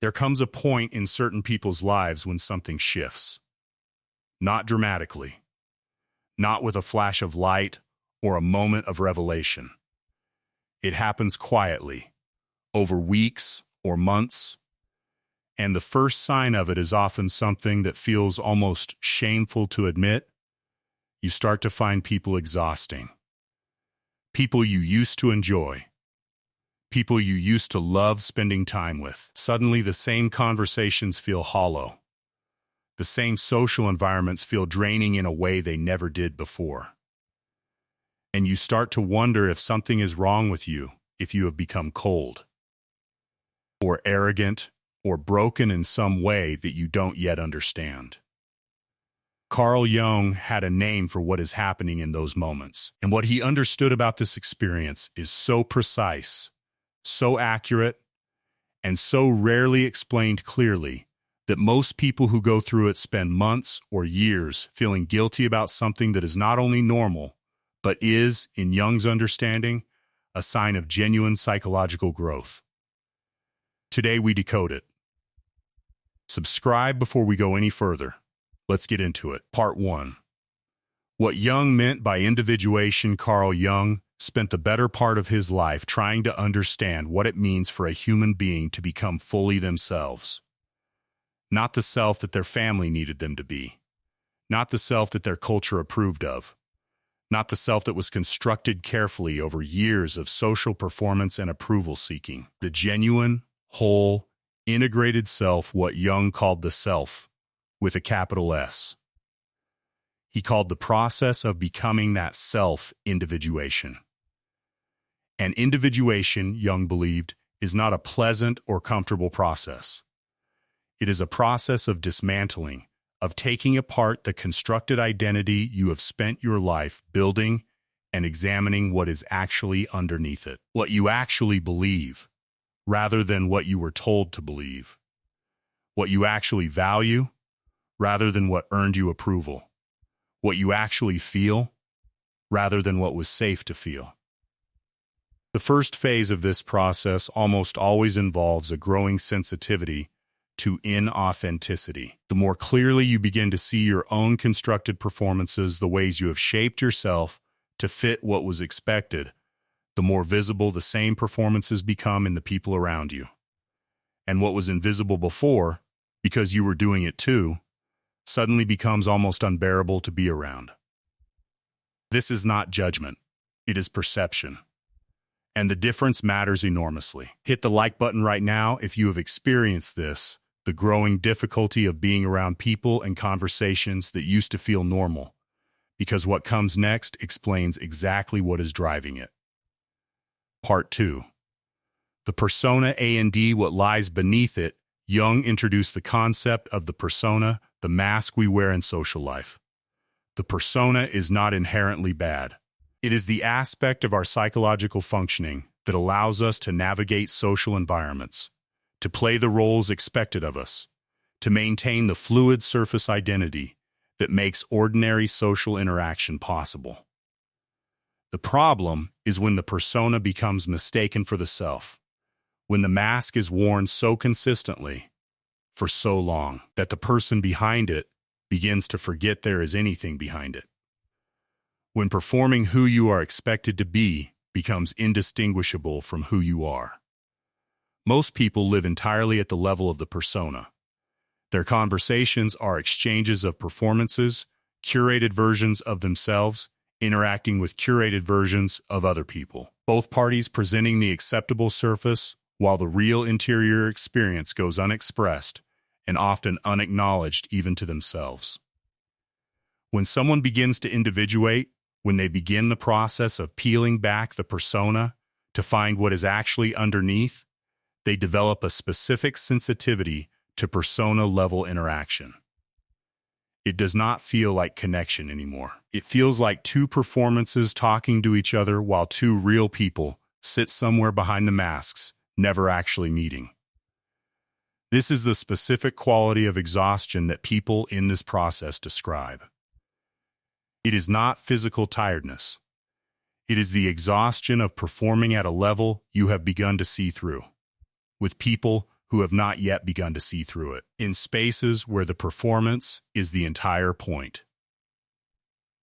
There comes a point in certain people's lives when something shifts. Not dramatically, not with a flash of light or a moment of revelation. It happens quietly, over weeks or months, and the first sign of it is often something that feels almost shameful to admit. You start to find people exhausting. People you used to enjoy. People you used to love spending time with. Suddenly, the same conversations feel hollow. The same social environments feel draining in a way they never did before. And you start to wonder if something is wrong with you, if you have become cold, or arrogant, or broken in some way that you don't yet understand. Carl Jung had a name for what is happening in those moments, and what he understood about this experience is so precise, so accurate, and so rarely explained clearly that most people who go through it spend months or years feeling guilty about something that is not only normal, but is, in Jung's understanding, a sign of genuine psychological growth. Today we decode it. Subscribe before we go any further. Let's get into it. Part 1. What Jung meant by individuation. Carl Jung spent the better part of his life trying to understand what it means for a human being to become fully themselves. Not the self that their family needed them to be. Not the self that their culture approved of. Not the self that was constructed carefully over years of social performance and approval seeking. The genuine, whole, integrated self, what Jung called the self, with a capital S. He called the process of becoming that self individuation. And individuation, Jung believed, is not a pleasant or comfortable process. It is a process of dismantling, of taking apart the constructed identity you have spent your life building and examining what is actually underneath it, what you actually believe, rather than what you were told to believe, what you actually value, rather than what earned you approval, what you actually feel, rather than what was safe to feel. The first phase of this process almost always involves a growing sensitivity to inauthenticity. The more clearly you begin to see your own constructed performances, the ways you have shaped yourself to fit what was expected, the more visible the same performances become in the people around you. And what was invisible before, because you were doing it too, suddenly becomes almost unbearable to be around. This is not judgment, it is perception. And the difference matters enormously. Hit the like button right now if you have experienced this, the growing difficulty of being around people and conversations that used to feel normal, because what comes next explains exactly what is driving it. Part 2. The persona and what lies beneath it. Jung introduced the concept of the persona, the mask we wear in social life. The persona is not inherently bad. It is the aspect of our psychological functioning that allows us to navigate social environments, to play the roles expected of us, to maintain the fluid surface identity that makes ordinary social interaction possible. The problem is when the persona becomes mistaken for the self, when the mask is worn so consistently, for so long, that the person behind it begins to forget there is anything behind it. When performing who you are expected to be becomes indistinguishable from who you are. Most people live entirely at the level of the persona. Their conversations are exchanges of performances, curated versions of themselves, interacting with curated versions of other people. Both parties presenting the acceptable surface, while the real interior experience goes unexpressed and often unacknowledged even to themselves. When someone begins to individuate, when they begin the process of peeling back the persona to find what is actually underneath, they develop a specific sensitivity to persona-level interaction. It does not feel like connection anymore. It feels like two performances talking to each other while two real people sit somewhere behind the masks, never actually meeting. This is the specific quality of exhaustion that people in this process describe. It is not physical tiredness. It is the exhaustion of performing at a level you have begun to see through, with people who have not yet begun to see through it, in spaces where the performance is the entire point.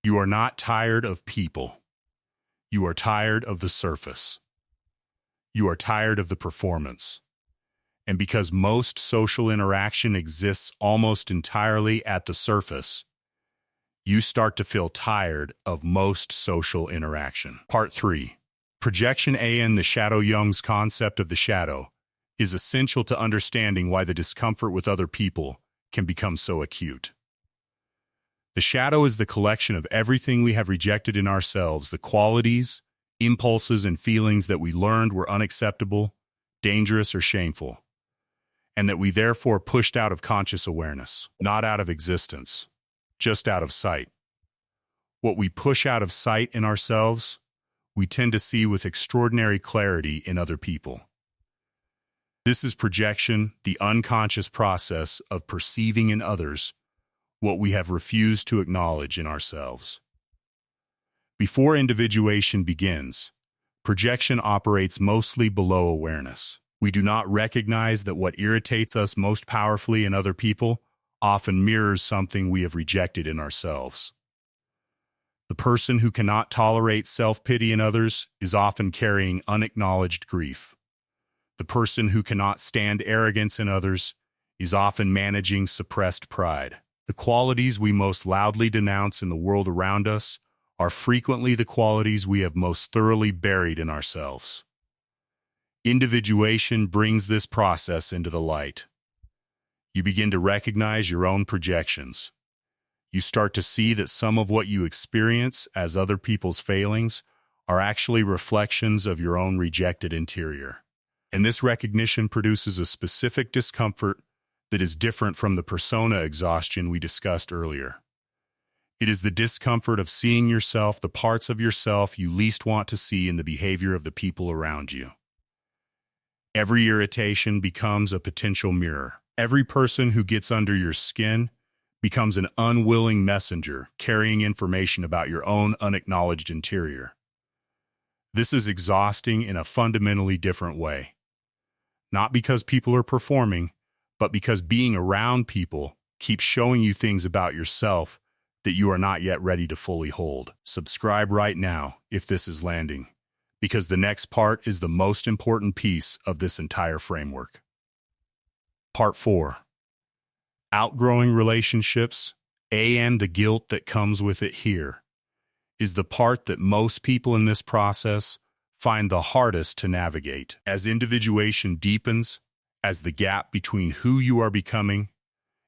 You are not tired of people. You are tired of the surface. You are tired of the performance. And because most social interaction exists almost entirely at the surface, you start to feel tired of most social interaction. Part 3. Projection and the shadow. Jung's concept of the shadow is essential to understanding why the discomfort with other people can become so acute. The shadow is the collection of everything we have rejected in ourselves, the qualities, impulses, and feelings that we learned were unacceptable, dangerous, or shameful, and that we therefore pushed out of conscious awareness, not out of existence, just out of sight. What we push out of sight in ourselves, we tend to see with extraordinary clarity in other people. This is projection, the unconscious process of perceiving in others what we have refused to acknowledge in ourselves. Before individuation begins, projection operates mostly below awareness. We do not recognize that what irritates us most powerfully in other people often mirrors something we have rejected in ourselves. The person who cannot tolerate self-pity in others is often carrying unacknowledged grief. The person who cannot stand arrogance in others is often managing suppressed pride. The qualities we most loudly denounce in the world around us are frequently the qualities we have most thoroughly buried in ourselves. Individuation brings this process into the light. You begin to recognize your own projections. You start to see that some of what you experience as other people's failings are actually reflections of your own rejected interior. And this recognition produces a specific discomfort that is different from the persona exhaustion we discussed earlier. It is the discomfort of seeing yourself, the parts of yourself you least want to see in the behavior of the people around you. Every irritation becomes a potential mirror. Every person who gets under your skin becomes an unwilling messenger carrying information about your own unacknowledged interior. This is exhausting in a fundamentally different way. Not because people are performing, but because being around people keeps showing you things about yourself that you are not yet ready to fully hold. Subscribe right now if this is landing, because the next part is the most important piece of this entire framework. Part 4. Outgrowing relationships, and the guilt that comes with it here, is the part that most people in this process find the hardest to navigate. As individuation deepens, as the gap between who you are becoming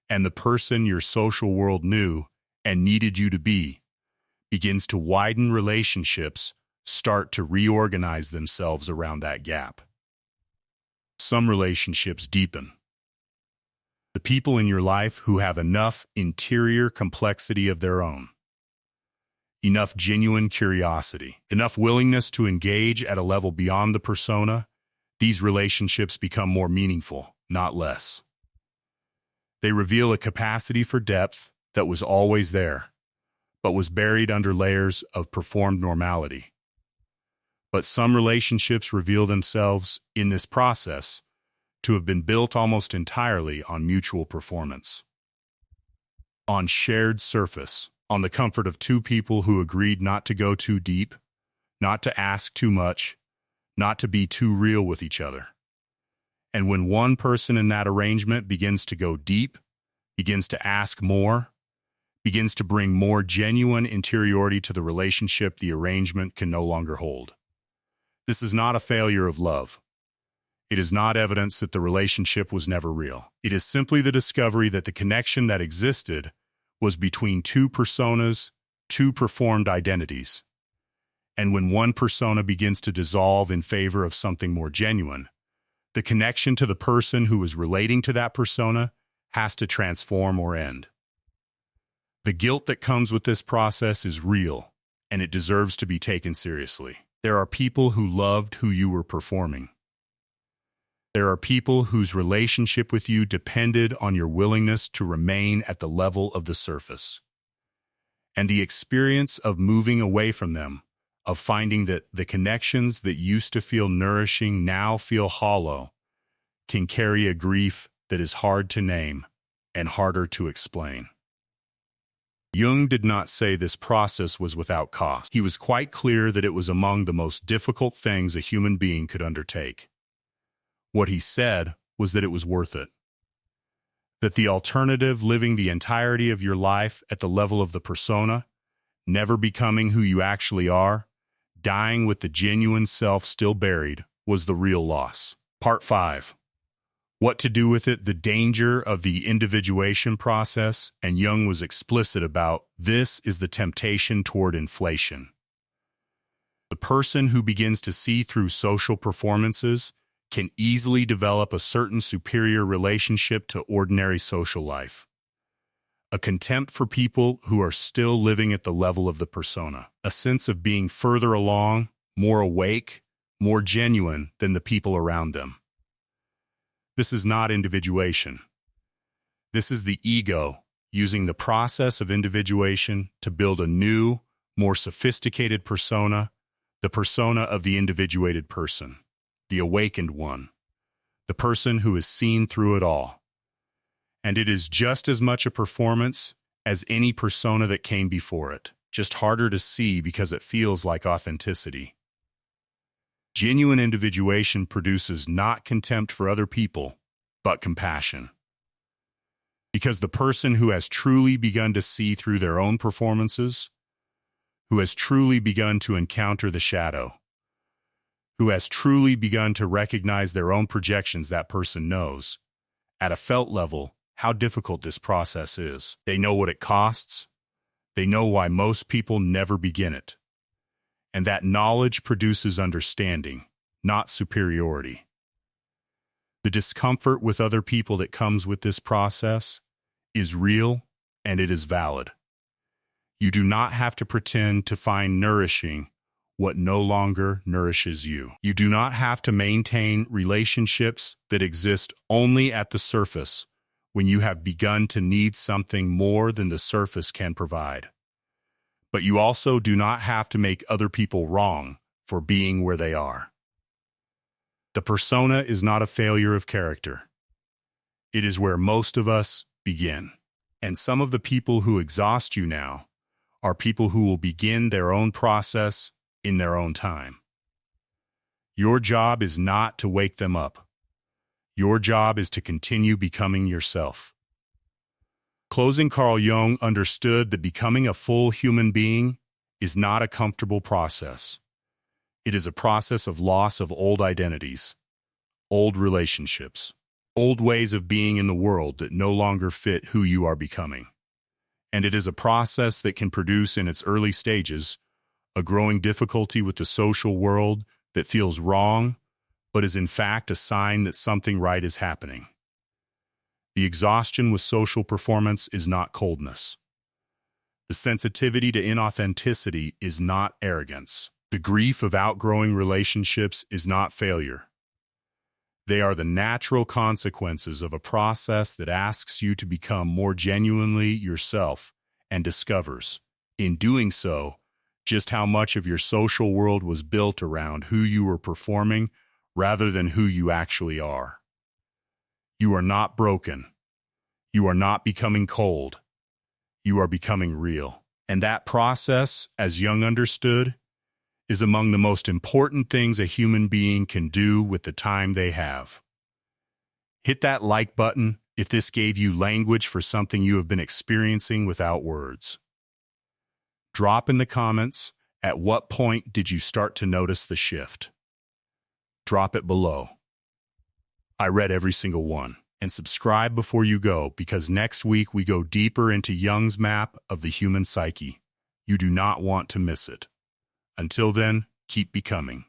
and the person your social world knew and needed you to be begins to widen, relationships start to reorganize themselves around that gap. Some relationships deepen. The people in your life who have enough interior complexity of their own, enough genuine curiosity, enough willingness to engage at a level beyond the persona, these relationships become more meaningful, not less. They reveal a capacity for depth that was always there, but was buried under layers of performed normality. But some relationships reveal themselves in this process to have been built almost entirely on mutual performance, on shared surface, on the comfort of two people who agreed not to go too deep, not to ask too much, not to be too real with each other. And when one person in that arrangement begins to go deep, begins to ask more, begins to bring more genuine interiority to the relationship, the arrangement can no longer hold. This is not a failure of love. It is not evidence that the relationship was never real. It is simply the discovery that the connection that existed was between two personas, two performed identities. And when one persona begins to dissolve in favor of something more genuine, the connection to the person who is relating to that persona has to transform or end. The guilt that comes with this process is real, and it deserves to be taken seriously. There are people who loved who you were performing. There are people whose relationship with you depended on your willingness to remain at the level of the surface. And the experience of moving away from them, of finding that the connections that used to feel nourishing now feel hollow, can carry a grief that is hard to name and harder to explain. Jung did not say this process was without cost. He was quite clear that it was among the most difficult things a human being could undertake. What he said was that it was worth it. That the alternative, living the entirety of your life at the level of the persona, never becoming who you actually are, dying with the genuine self still buried, was the real loss. Part 5. What to do with it, the danger of the individuation process, and Jung was explicit about this is the temptation toward inflation. The person who begins to see through social performances can easily develop a certain superior relationship to ordinary social life. A contempt for people who are still living at the level of the persona. A sense of being further along, more awake, more genuine than the people around them. This is not individuation. This is the ego using the process of individuation to build a new, more sophisticated persona, the persona of the individuated person, the awakened one, the person who has seen through it all. And it is just as much a performance as any persona that came before it, just harder to see because it feels like authenticity. Genuine individuation produces not contempt for other people, but compassion. Because the person who has truly begun to see through their own performances, who has truly begun to encounter the shadow, who has truly begun to recognize their own projections, that person knows, at a felt level, how difficult this process is. They know what it costs. They know why most people never begin it. And that knowledge produces understanding, not superiority. The discomfort with other people that comes with this process is real and it is valid. You do not have to pretend to find nourishing what no longer nourishes you. You do not have to maintain relationships that exist only at the surface when you have begun to need something more than the surface can provide. But you also do not have to make other people wrong for being where they are. The persona is not a failure of character. It is where most of us begin. And some of the people who exhaust you now are people who will begin their own process in their own time. Your job is not to wake them up. Your job is to continue becoming yourself. Closing, Carl Jung understood that becoming a full human being is not a comfortable process. It is a process of loss of old identities, old relationships, old ways of being in the world that no longer fit who you are becoming. And it is a process that can produce in its early stages a growing difficulty with the social world that feels wrong, but is in fact a sign that something right is happening. The exhaustion with social performance is not coldness. The sensitivity to inauthenticity is not arrogance. The grief of outgrowing relationships is not failure. They are the natural consequences of a process that asks you to become more genuinely yourself and discovers, in doing so, just how much of your social world was built around who you were performing rather than who you actually are. You are not broken. You are not becoming cold. You are becoming real. And that process, as Jung understood, is among the most important things a human being can do with the time they have. Hit that like button if this gave you language for something you have been experiencing without words. Drop in the comments, at what point did you start to notice the shift? Drop it below. I read every single one. And subscribe before you go, because next week we go deeper into Jung's map of the human psyche. You do not want to miss it. Until then, keep becoming.